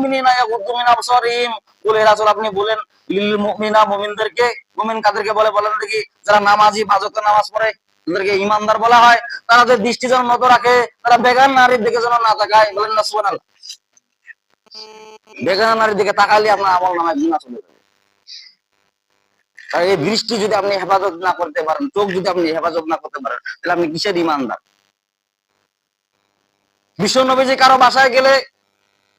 মুমিনিনা ইয়াগুদ্দু মিন আবসারিহিম, বলে রাসূল আপনি বলেন লিল মুমিনা মুমিনদেরকে, মুমিন কাদেরকে বলে বলেন দেখি, যারা নামাজি 5 ওয়াক্ত নামাজ পড়ে তাদেরকে ঈমানদার বলা হয়। তারা যে দৃষ্টি যেন নত রাখে, তারা বেগান নারীর দিকে যেন না তাকায়, বলেন না সুবহানাল্লাহ। বেগান নারীর দিকে তাকালে আপনার আমল নামায় গুনাহ চলে যাবে। আর এই দৃষ্টি যদি আপনি হেফাজত না করতে পারেন, চোখ যদি আপনি হেফাজত না করতে পারেন, তাহলে আপনি কিসের ঈমানদার? বিশ্ব নবীজি কারো বাসায় গেলে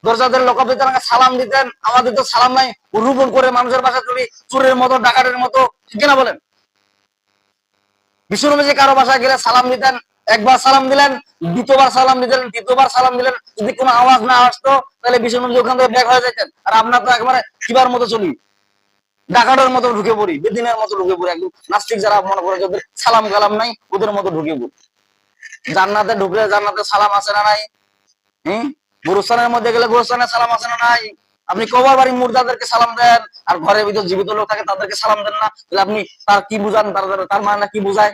দরজাদের লোকাপে তারা সালাম দিতেন, আমাদের তো সালাম নাই, রূপন করে মানুষের বাসায় চুরি, চোরের মতো ডাকাতের মতো, ঠিক না বলেন? বিশ্ব নবীজি কারো বাসায় গেলে সালাম দিতেন, একবার সালাম দিলেন, দ্বিতীয়বার সালাম দিলেন, তৃতীয়বার সালাম দিলেন, যদি কোনো আওয়াজ না আসতো তাহলে বিশ্ব নবীজি ওখান থেকে ব্যাক হয়ে যেতেন। আর আপনার তো একবারে কিবার মতো চলি, ডাকাতের মতো ঢুকে পড়ি, বেদিনের মতো ঢুকে পড়ি, একদম নাস্তিক যারা মনে করে যাদের সালাম কালাম নাই ওদের মতো ঢুকে পড়ি। জান্নাতে ঢুকলে জান্নাতে সালাম আছে না নাই? গোরস্থানের মধ্যে গেলে গোরস্থানের সালাম আছে না নাই? আপনি কবর বাড়ি মুর্দাদেরকে সালাম দেন, আর ঘরের ভিতর জীবিত লোক থাকে তাদেরকে সালাম দেন না, তাহলে আপনি তার কি বুঝান? তার মানে কি বুঝায়?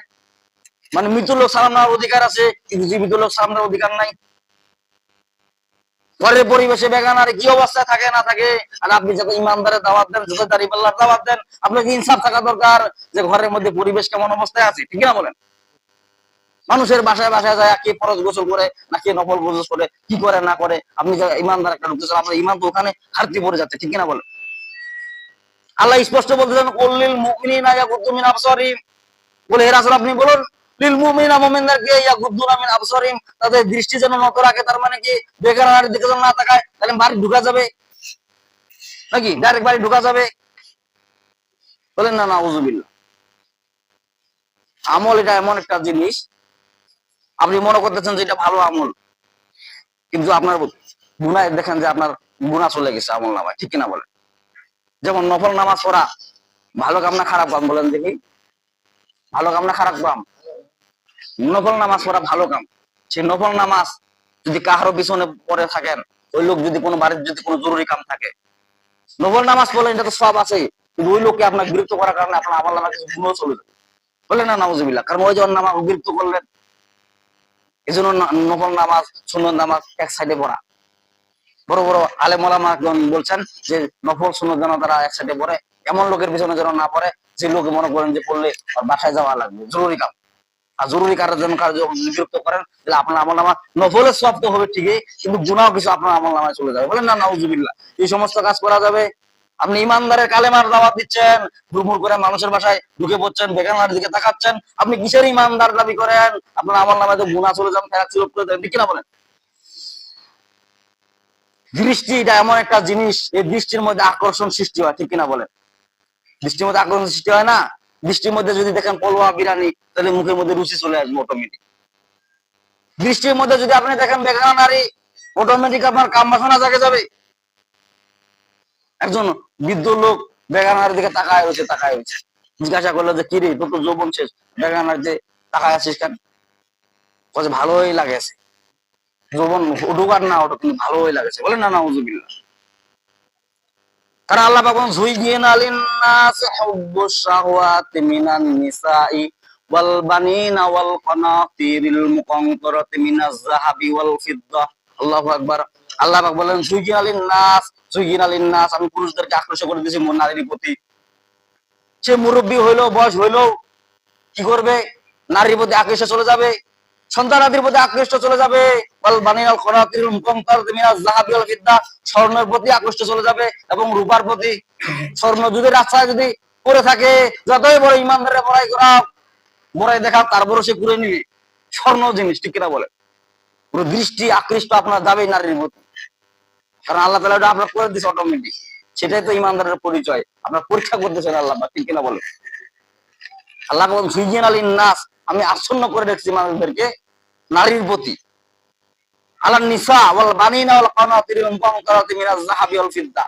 মানে মৃত লোক সালাম নেওয়ার অধিকার আছে কিন্তু জীবিত লোক সালাম দেওয়ার অধিকার নাই। ঘরের পরিবেশে বেগানারে কি অবস্থায় থাকে না থাকে, আর আপনি যত ইমানদারের দাওয়াত দেন, যত দাঁড়িপাল্লার দাওয়াত দেন, আপনাকে ইনসাফ থাকা দরকার যে ঘরের মধ্যে পরিবেশ কেমন অবস্থায় আছে, ঠিক না বলেন? মানুষের বাসায় বাসায় যায় কে ফরজ গোসল করে না কে নফল গোসল করে, কি করে না করে, আপনি ইমানদার একটা ঢুকতেছেন, আপনার ইমান তো ওখানে ঘাটতি পড়ে যাচ্ছে, ঠিক না বলেন? আল্লাহ স্পষ্ট বলতেছেন কুল্লিল মুমিনিনা ইয়াগুদ্দু মিন আবসারিহিম, বলে হে রাসূল আপনি বলুন লিল মুমিনিনা মুমিনদেরকে ইয়াগুদ্দু মিন আবসারিহিম, তাদের দৃষ্টি যেন নত রাখে। তার মানে কি বেকার নারীর দিকে যেন না তাকায়, তাহলে বাড়ি ঢুকা যাবে নাকি? ডাইরেক্ট বাড়ি ঢুকা যাবে? বলেন না নাউযুবিল্লাহ। আমল এটা এমন একটা জিনিস, আপনি মনে করতেছেন যে এটা ভালো আমল, কিন্তু আপনার গুনাহ দেখেন যে আপনার গুনাহ চলে গেছে আমল নামায়, ঠিক কিনা বলেন? যেমন নফল নামাজ পড়া ভালো কাম না খারাপ কাম? বলেন দেখি, ভালো কাম না খারাপ কাম? নফল নামাজ পড়া ভালো কাম। সেই নফল নামাজ যদি কাহারো পিছনে পড়ে থাকেন, ওই লোক যদি কোনো বাড়ির যদি কোনো জরুরি কাম থাকে, নফল নামাজ পড়লেন এটা তো সব আছে, কিন্তু ওই লোককে আপনার বিরক্ত করার কারণে আপনার আমল নামায় কিছু গুণও চলে যাবে, বললেন না নাউজুবিল্লাহ। কারণ ওই যখন নামাজ বিরক্ত করলেন, এই জন্য নফল নামাজ সুন্নত নামাজ এক সাইডে পড়া। বড় বড় আলেম ওলামাগণ বলছেন যে নফল সুন্নত যেন তারা এক সাইডে পড়ে, এমন লোকের পিছনে যেন না পড়ে যে লোকে মনে করেন যে পড়লে বাসায় যাওয়া লাগবে, জরুরি কাম। আর জরুরি কাজের জন্য কাজ বিরক্ত করেন, তাহলে আপনার আমল নামা নফলের সব তো হবে ঠিকই, কিন্তু গুনাহ কিছু আপনার আমল নামায় চলে যাবে, বলেন না নাউজুবিল্লাহ। এই সমস্ত কাজ করা যাবে? আপনি ইমানদারের কালেমার দাওয়াত দিচ্ছেন, হুড়মুড় করে মানুষের বাসায় ঢুকে পড়ছেন, বেগানার দিকে তাকাচ্ছেন, আপনি কিসের ইমানদার দাবি করেন? আপনার আমল নামায় তো গুনাহ চলে যাবে, ফেরাত সুযোগ করে দেন, ঠিক কিনা বলেন? দৃষ্টি এটা এমন একটা জিনিস, এই দৃষ্টির মধ্যে আকর্ষণ সৃষ্টি হয়, ঠিক কিনা বলেন? দৃষ্টির মধ্যে আকর্ষণ সৃষ্টি হয় না? দৃষ্টির মধ্যে যদি দেখেন পলোয়া বিরানি, তাহলে মুখের মধ্যে রুচি চলে আসবে অটোমেটিক। দৃষ্টির মধ্যে যদি আপনি দেখেন বেগানা নারী, অটোমেটিক আপনার কাম বাসনা জাগে যাবে। একজন বৃদ্ধ লোক বেগানা নারীর দিকে তাকায় রয়েছে, জিজ্ঞাসা করলো যে কি রে তোর তো যৌবন শেষ, বেগানা নারীতে তাকায় আছিস কেন? বলছে ভালোই লাগেছে, যৌবন ঢুকার না ওটা কিন্তু ভালোই লাগেছে, বলেন না নাউজুবিল্লাহ। কারণ আল্লাহ পাক বলেন যুইয়িনা লিন-নাস হুব্বুশ শাহওয়াতি মিনান নিসাই ওয়াল বানিনা ওয়াল কানাতিরিল মুকানতারাতি মিনাজ যাহাবি ওয়াল ফিদ্দাহ। আল্লাহু আকবার। আল্লাহ পাক বলেন যুইয়িনা লিন-নাস, আমি পুরুষদেরকে আকর্ষণ করে দিয়েছি নারীর প্রতি। সে মুরব্বী হইলো, বয়স হইলো, কি করবে? নারীর প্রতি আকৃষ্ট চলে যাবে, সন্তানাদির প্রতি আকৃষ্ট চলে যাবে, ওয়াল বানিনাল কানাতিরিল মুকানতারাতি মিনাজ যাহাবি ওয়াল ফিদ্দাহ, স্বর্ণের প্রতি আকৃষ্ট চলে যাবে এবং রূপার প্রতি। স্বর্ণ যদি রাস্তায় যদি পড়ে থাকে, যতই বড় ইমানদারের বড়াই দেখা তারপরও সে পুরে নিবে, স্বর্ণ জিনিস, ঠিক কিনা বলে? পুরো দৃষ্টি আকৃষ্ট আপনার যাবেই নারীর প্রতি, কারণ আল্লাহ তাআলা ওটা আপনার করে দিচ্ছে অটোমেটিক। সেটাই তো ইমানদারের পরিচয়, আপনার পরীক্ষা করতেছেন আল্লাহ, ঠিক কিনা বলে? আল্লাহ বলেন যুইয়িনা লিন-নাস, আমি আচ্ছন্ন করে রেখেছি মানুষদেরকে নারীর প্রতি, আলান নিসা ওয়াল বানিনা ওয়াল কানাতিরিল মুকানতারাতি মিনাজ যাহাবি ওয়াল ফিদ্দাহ,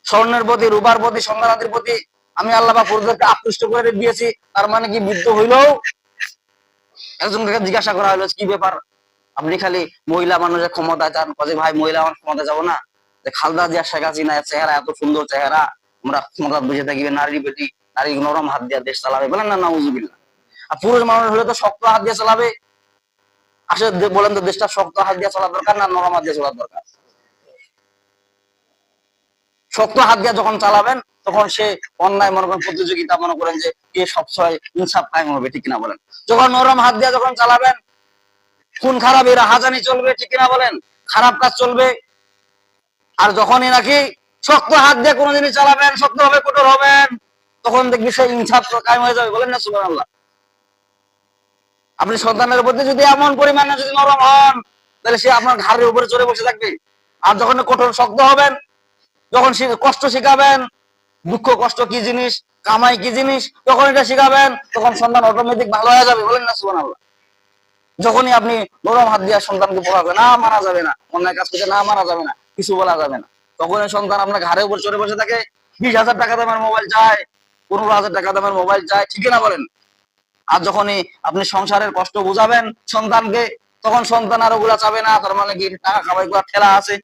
স্বর্ণের প্রতি, রূপার প্রতি, সন্তানাদির প্রতি আমি আল্লাহ পাক পুরুষদেরকে আকৃষ্ট করে দিয়েছি। তার মানে কি বৃদ্ধ হইলেও একজনকে জিজ্ঞাসা করা হলো কি ব্যাপার, আপনি খালি মহিলা মানুষের ক্ষমতা চান? কাজে ভাই মহিলা আমার ক্ষমতা যাবো না, যে খালদা জিয়া শেখ হাসিনা চেহারা এত সুন্দর চেহারা, আমরা ক্ষমতা বুঝে থাকি, নারী বেটি নারী নরম হাত দিয়ে দেশ চালাবে, বলেন না নাউজুবিল্লাহ। আর পুরুষ মানুষ হলে তো শক্ত হাত দিয়ে চালাবে। আসলে বলেন তো দেশটা শক্ত হাত দিয়ে চলা দরকার না নরম হাত দিয়ে চলা দরকার? শক্ত হাত দিয়ে যখন চালাবেন তখন সে অন্যায় মনে করেন প্রতিযোগিতা মনে করেন যে কে সবসময় ইনসাফ কায়েম হবে, ঠিক কিনা বলেন। যখন নরম হাত দিয়ে যখন চালাবেন খুন খারাপের হাজানি চলবে, ঠিক কিনা বলেন, খারাপ কাজ চলবে। আর যখনই নাকি শক্ত হাত দিয়ে কোনো জিনিস চালাবেন, শক্ত হবে, কঠোর হবেন, তখন দেখবি সে ইনসাফ কায়েম হয়ে যাবে, বলেন না সুবহানাল্লাহ। আপনি সন্তানের প্রতি যদি এমন পরিমাণে যদি নরম হন, তাহলে সে আপনার ঘাড়ের উপরে চড়ে বসে থাকবে। আর যখন কঠোর শক্ত হবেন, যখন কষ্ট শিখাবেন, দুঃখ কষ্ট কি জিনিস, কামাই কি জিনিস, যখন এটা শিখাবেন তখন সন্তান অটোমেটিক ভালো হয়ে যাবে, বলেন না সুবহানাল্লাহ। যখনই আপনি নরম হাত দিয়ে সন্তানকে পড়াবেন, না মারা যাবে না, অন্যায় কাজ করতে না মারা যাবে না, কিছু বলা যাবে না, তখন সন্তান আপনার ঘাড়ের উপর চড়ে বসে থাকে। 20,000 টাকা দামের মোবাইল চায়, 15,000 টাকা দামের মোবাইল চায়, ঠিক না বলেন। আর যখনই আপনি সংসারের কষ্ট বুঝাবেন সন্তানকে, তখন সন্তান আর ওগুলা চাবে না, তার মানে কি টাকা কামাই করার ঠেলা আছে,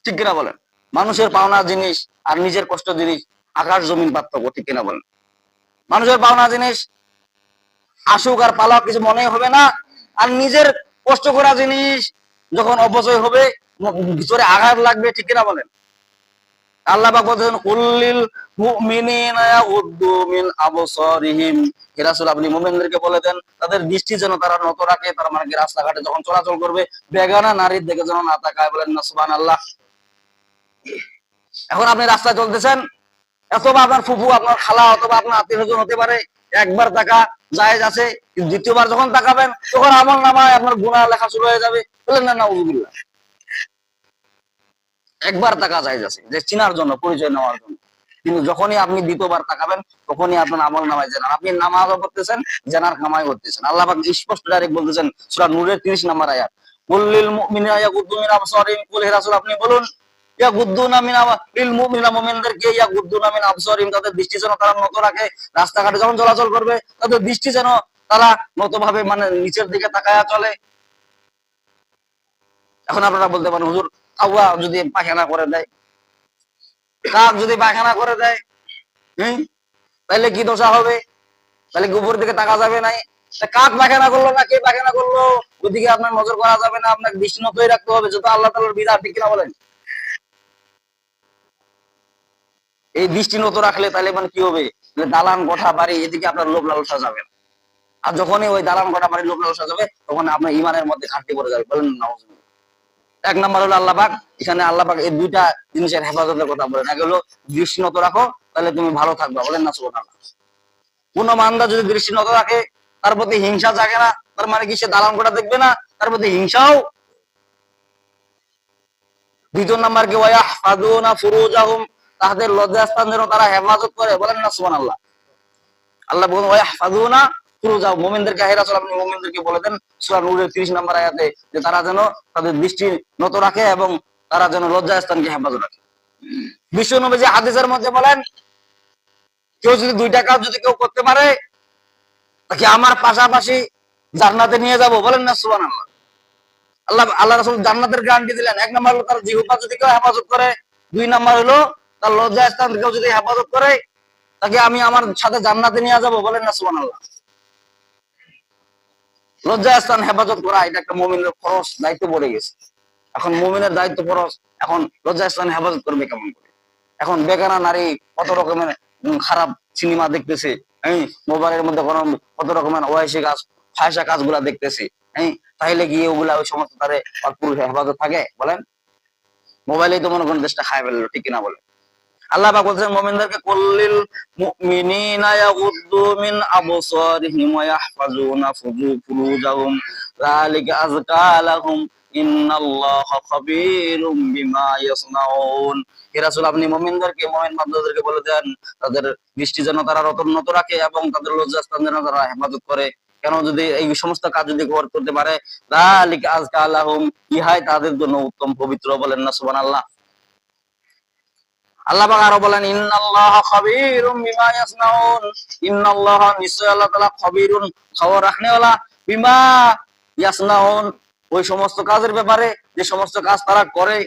ঠিক কিনা বলেন। মানুষের পাওনা জিনিস আর নিজের কষ্ট জিনিস আকাশ জমিন পার্থক্য, ঠিক কিনা বলেন। মানুষের পাওনা জিনিস আসুক আর পালাক কিছু মনে হবে না, আর নিজের কষ্ট করা জিনিস যখন অপচয় হবে ভিতরে আঘাত লাগবে, ঠিক কিনা বলেন। আল্লাহ পাক বলেন কুল্লিল মুমিনিনা ইয়াগুদ্দু মিন আবসারিহিম, হে রাসূল আপনি মুমিনদেরকে বলে দেন তাদের দৃষ্টি যেন তারা নত রাখে, তার মানে কি রাস্তাঘাটে যখন চলাচল করবে বেগানা নারীর দিকে যেন না তাকায়, বলেন না সুবহানাল্লাহ। এখন আপনি রাস্তায় চলতেছেন, অথবা আপনার ফুফু, আপনার খালা, অথবা আপনার আত্মীয়স্বজন হতে পারে, একবার টাকা জায়েজ আছে, দ্বিতীয়বার যখন তাকাবেন তখন আমল নামায় আপনার গুনাহ লেখা শুরু হয়ে যাবে, বলেন না নাউযুবিল্লাহ। একবার টাকা জায়েজ আছে যে চিনার জন্য, পরিচয় নেওয়ার জন্য, কিন্তু যখনই আপনি দ্বিতীয়বার তাকাবেন তখনই আপনার আমল নামায় জানার, আপনি নামাজও করতেছেন জানার কামাই করতেছেন। আল্লাহ পাক স্পষ্ট ডাইরেক্ট বলতেছেন সূরা নূরের 30 নম্বর আয়াত, কুল্লিল মুমিনিনা ইয়াগুদ্দু মিন আবসারিহিম, কুল হে রাসূল আপনি বলুন ইয়াগুদ্দুনা মিন লিল মুমিনিনা, মুমিনদেরকে ইয়াগুদ্দুনা মিন আবসারিহিম তাদের দৃষ্টি যেন তারা নত রাখে, রাস্তাঘাটে যখন চলাচল করবে তাদের দৃষ্টি যেন তারা নতভাবে মানে নিচের দিকে তাকায়া চলে। এখন আপনারা বলতে পারেন হুজুর কাউয়া যদি পায়খানা করে দেয়, কাক যদি পায়খানা করে দেয়, তাহলে কি দশা হবে, তাহলে গোবর দিকে তাকা যাবে নাই, কাক পায়খানা করলো না কে পায়খানা করলো ওদিকে আপনার নজর করা যাবে না, আপনাকে দৃষ্টি নতই রাখতে হবে, যত আল্লাহ তাআলার বিধান, ঠিক কিনা বলেন। এই দৃষ্টি নত রাখলে তাহলে মানে কি হবে, দালান কোঠা বাড়ি এদিকে আপনার লোভ লালসা যাবে না, আর যখনই ওই দালান কোঠা বাড়ি লোভ লালসা যাবে তখন আপনার ইমানের মধ্যে ঘাটতি পড়ে যাবে, বলেন না। এক নম্বর হলো আল্লাহ পাক, এখানে আল্লাহ পাক এই দুইটা জিনিসের হেফাজতের কথা বলেন। এক হলো দৃষ্টি নত রাখো তাহলে তুমি ভালো থাকবা, বলেন না সুবহানাল্লাহ। কোন বান্দা যদি দৃষ্টি নত রাখে তার প্রতি হিংসা জাগে না, তার মানে কি সে দালান কোঠা দেখবে না, তার প্রতি হিংসাও। দ্বিতীয় নাম্বার কি ওয়ায়াহফাযুনা ফুরুজাহুম, তাদের লজ্জাস্থান যেন তারা হেফাজত করে, বলেন না সুবহানাল্লাহ। আল্লাহ বলেন ওয়ায়াহফাযুনা ফুরুজাহুম, মুমিনদেরকে হে রাসূল আপনি মুমিনদেরকে বলে দেন সূরা নূরের 30 নম্বর আয়াতে যে তারা যেন তাদের দৃষ্টি নত রাখে এবং তারা যেন লজ্জাস্থানকে হেফাজত রাখে। বিশ্ব নবীজি হাদিসের মধ্যে বলেন কেউ যদি দুইটা কাজ যদি কেউ করতে পারে তাকে আমার পাশাপাশি জান্নাতে নিয়ে যাব, বলেন না সুবহানাল্লাহ। আল্লাহ রাসূল জান্নাতের গ্যারান্টি দিলেন। এক নম্বর হলো তার জিহ্বা যদি কেউ হেফাজত করে, দুই নম্বর হলো তার লজ্জাস্থান কেউ যদি হেফাজত করে তাকে আমি আমার সাথে জান্নাতে নিয়ে যাব, বলেন না সুবহানাল্লাহ। লজ্জাস্থান হেফাজত করা এটা একটা মুমিনের ফরজ দায়িত্ব পড়ে গেছে। এখন মুমিনের দায়িত্ব ফরজ, এখন লজ্জাস্থান হেফাজত করবে কেমন করে। এখন বেগানা নারী কত রকমের খারাপ সিনেমা দেখতেছে, মোবাইলের মধ্যে কত রকমের অয়াসী কাজ ফায়সা কাজগুলা দেখতেছে, তাইলে গিয়ে ওগুলা ওই সমস্ত তারে পুরুষ হেফাজত থাকে, বলেন। মোবাইলেই তো মনে করেন দেশটা খায় ফেললো, ঠিক কিনা বলেন। আল্লাহ পাক বলছেন মুমিনদেরকে কুল্লিল মুমিনিনা ইয়াগুদ্দু মিন আবসারিহিম ওয়া ইয়াহফাযুনা ফুরুজাহুম যালিকা আযকা লাহুম ইন্নাল্লাহা খাবীরুম বিমা ইয়াসনাউন, হে রাসূল আপনি মুমিনদেরকে মুমিন বান্দাদেরকে বলে দেন তাদের দৃষ্টি যেন তারা নত রাখে এবং তাদের লজ্জাস্থান যেন তারা হেফাজত করে। কেন যদি এই সমস্ত কাজ যদি করতে পারে যালিকা আযকা লাহুম, ইহাই তাদের জন্য উত্তম পবিত্র, বলেন না সুবহানাল্লাহ। আল্লাহ পাক আরো বলেন ইন্নাল্লাহা খাবীরুম বিমা ইয়াসনাউন, ইন্নাল্লাহা নিশ্চয় আল্লাহ তাআলা খাবীরুন খবর রাখনেওয়ালা, বিমা ইয়াসনাউন ওই সমস্ত কাজের ব্যাপারে যে সমস্ত কাজ তারা করে।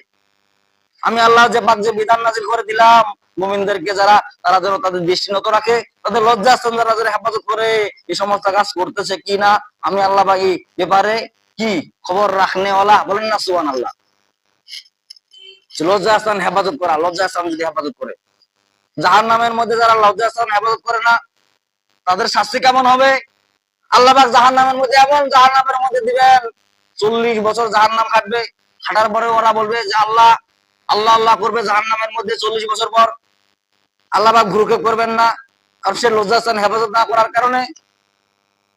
আমি আল্লাহ যে পাক যে বিধান নাযিল করে দিলাম মুমিনদেরকে যারা তারা যেন তাদের দৃষ্টি নত রাখে, তাদের লজ্জাস্থান যারা যেন হেফাজত করে, এই সমস্ত কাজ করতেছে কি না আমি আল্লাহ পাক এই ব্যাপারে কি খবর রাখনেওয়ালা, বলেন না সুবহানাল্লাহ। লজ্জাস্থান হেফাজত করা, লজ্জাস্থান যদি হেফাজত করে। জাহান্নামের মধ্যে যারা লজ্জাস্থান হেফাজত করে না, তাদের শাস্তি কেমন হবে? আল্লাহ পাক জাহান্নামের মধ্যে এমন জাহান্নামের মধ্যে দিবেন, 40 বছর জাহান্নাম কাটবে। কাটার পরে ওরা বলবে যে আল্লাহ আল্লাহ আল্লাহ করবে জাহান্নামের মধ্যে 40 বছর পর। আল্লাহ পাক ভ্রুক্ষেপ করবেন না, কারণ সে লজ্জাস্থান হেফাজত না করার কারণে।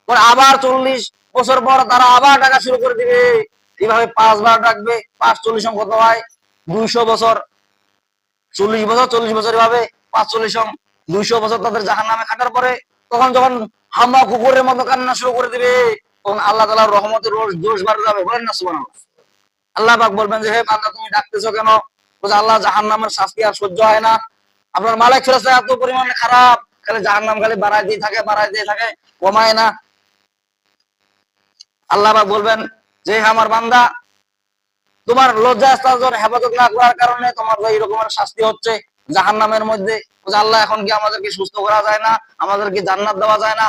পরে আবার 40 বছর পর তারা আবার ডাকা শুরু করে দিবে। এইভাবে 5 বার ডাকবে, 5 40 কত হয়? 200 বছর। 40 বছর 40 বছর এভাবে 5 40 200 বছর তাদের জাহান্নামে কাটার পরে, তখন যখন হাম্বা কুকুরের মতো কান্না শুরু করে দিবে, তখন আল্লাহ তাআলার রহমতের জোশ বাড়ে যাবে। বলেন না সুবহানাল্লাহ। আল্লাহ পাক বলবেন যে হে বান্দা তুমি ডাকতেছো কেন? বলে আল্লাহ জাহান্নামের শাস্তি আর সহ্য হয় না। আপনার মালিক ফেরেশতা এত পরিমাণে খারাপ, খালি জাহান্নাম খালি বাড়ায় দিয়ে থাকে, কমায় না। আল্লাহ পাক বলবেন যে হে আমার বান্দা, তোমার লজ্জাস্থান হেফাজত না করার কারণে তোমার এই রকমের শাস্তি হচ্ছে জাহান্নামের মধ্যে। আল্লাহ এখন কি আমাদেরকে সুস্থ করা যায় না? আমাদেরকে জান্নাত দেওয়া যায় না?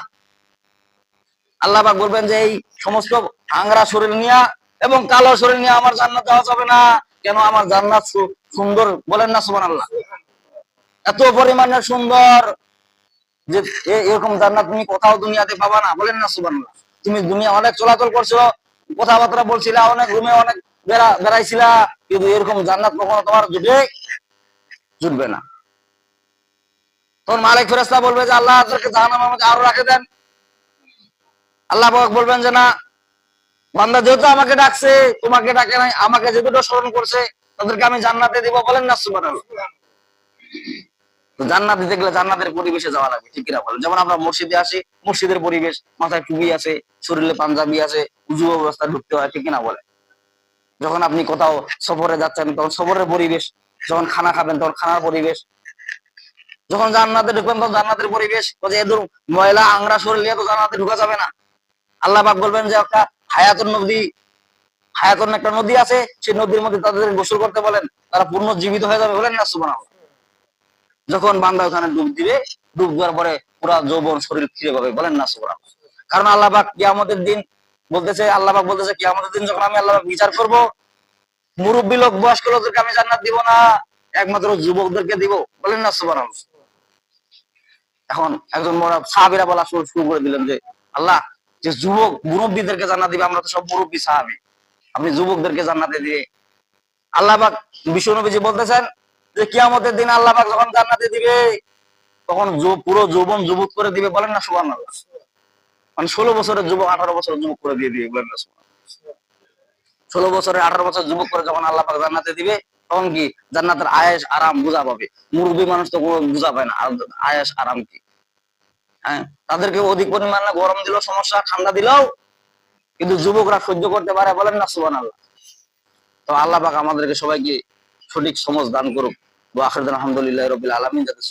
আল্লাহ পাক বলবেন যে এই সমস্ত আংরা শরীর নিয়ে এবং কালো শরীর নিয়ে আমার জান্নাত দেওয়া যাবে না। কেন? আমার জান্নাত সুন্দর। বলেন না সুবহানাল্লাহ। এত পরিমাণে সুন্দর যে এরকম জান্নাত তুমি কোথাও দুনিয়াতে পাবা না। বলেন না সুবহানাল্লাহ। তুমি দুনিয়া অনেক চলাচল করছো, কথাবার্তা বলছিলা, অনেক রুমে অনেক বেড়াইছিলা, কিন্তু এরকম জান্নাত কখনো তোমার জুটবে না। তখন মালিক ফেরেশতা বলবে যে আল্লাহ তাদেরকে জাহান্নামের মধ্যে আরো রাখে দেন। আল্লাহ বলবেন যে না, বান্দা যেহেতু আমাকে ডাকছে, তোমাকে ডাকে নাই, আমাকে যেহেতু স্মরণ করছে, তাদেরকে আমি জান্নাতে দিব। বলেন না সুবহানাল্লাহ। জান্নাত দিতে গেলে জান্নাতের পরিবেশে যাওয়া লাগবে, ঠিক কিনা বলেন? যেমন আমরা মসজিদে আসি, মসজিদের পরিবেশ, মাথায় টুপি আছে, শরীরে পাঞ্জাবি আছে, উজু অবস্থা ঢুকতে হয়, ঠিক কিনা বলে? যখন আপনি কোথাও সফরে যাচ্ছেন তখন সফরের পরিবেশ, যখন খানা খাবেন তখন খানার পরিবেশ, যখন জান্নাতে ঢুকবেন তখন জান্নাতের পরিবেশ। এদের ময়লা আংরা শরীর নিয়ে তো জান্নাতে ঢুকা যাবে না। আল্লাহ পাক বলবেন যে একটা হায়াতুন নদী, হায়াতুন একটা নদী আছে, সেই নদীর মধ্যে তাদের গোসল করতে বলেন, তারা পূর্ণ জীবিত হয়ে যাবে। বলেন না সুবহানাল্লাহ। যখন বান্দা ওখানে ডুব দিবে, ডুব দেওয়ার পরে পুরা যৌবন শরীর ফিরে পাবে। বলেন না সুবহানাল্লাহ। কারণ আল্লাহ পাক কিয়ামতের দিন বলতেছে, আল্লাহ পাক বলতেছে কিয়ামতের দিন যখন আমি আল্লাহ পাক বিচার করব, মুরব্বী লোক বয়স্ক লোকদেরকে আমি জান্নাত দিব না, একমাত্র যুবকদেরকে দিব। বলেন না সুবহানাল্লাহ। এখন একজন সাহাবীরা বলা শুরু করে দিলেন যে আল্লাহ, যে যুবক মুরব্বীদেরকে জান্নাত দিবে, আমরা তো সব মুরব্বী সাহাবী, আপনি যুবকদেরকে জান্নাতে দিয়ে। আল্লাহ পাক বিশ্বনবীজি বলতেছেন যে কিয়ামতের দিন আল্লাহ পাক যখন জান্নাতে দিবে, তখন পুরো যৌবন যুবক করে দিবে। বলেন না সুবহানাল্লাহ। মানে 16 বছরের যুবক 18 বছরের যুবক করে দিয়ে দিবে। বলেন না সুবহানাল্লাহ। 16 বছরের 18 বছর যুবক করে যখন আল্লাহ পাক জান্নাতে দিবে, তখন কি জান্নাতের আয়েশ আরাম বুঝা পাবে। মুরব্বী মানুষ তো কোনো বুঝা পায় না আয়েশ আরাম কি। হ্যাঁ, তাদেরকে অধিক পরিমাণে গরম দিলেও সমস্যা, ঠান্ডা দিলেও, কিন্তু যুবকরা সহ্য করতে পারে। বলেন না সুবহানাল্লাহ। তো আল্লাহ পাক আমাদেরকে সবাইকে সঠিক সমঝ দান করুক। ওয়া আখিরু দাওয়ানা আলহামদুলিল্লাহি রাব্বিল আলামিন। যাতে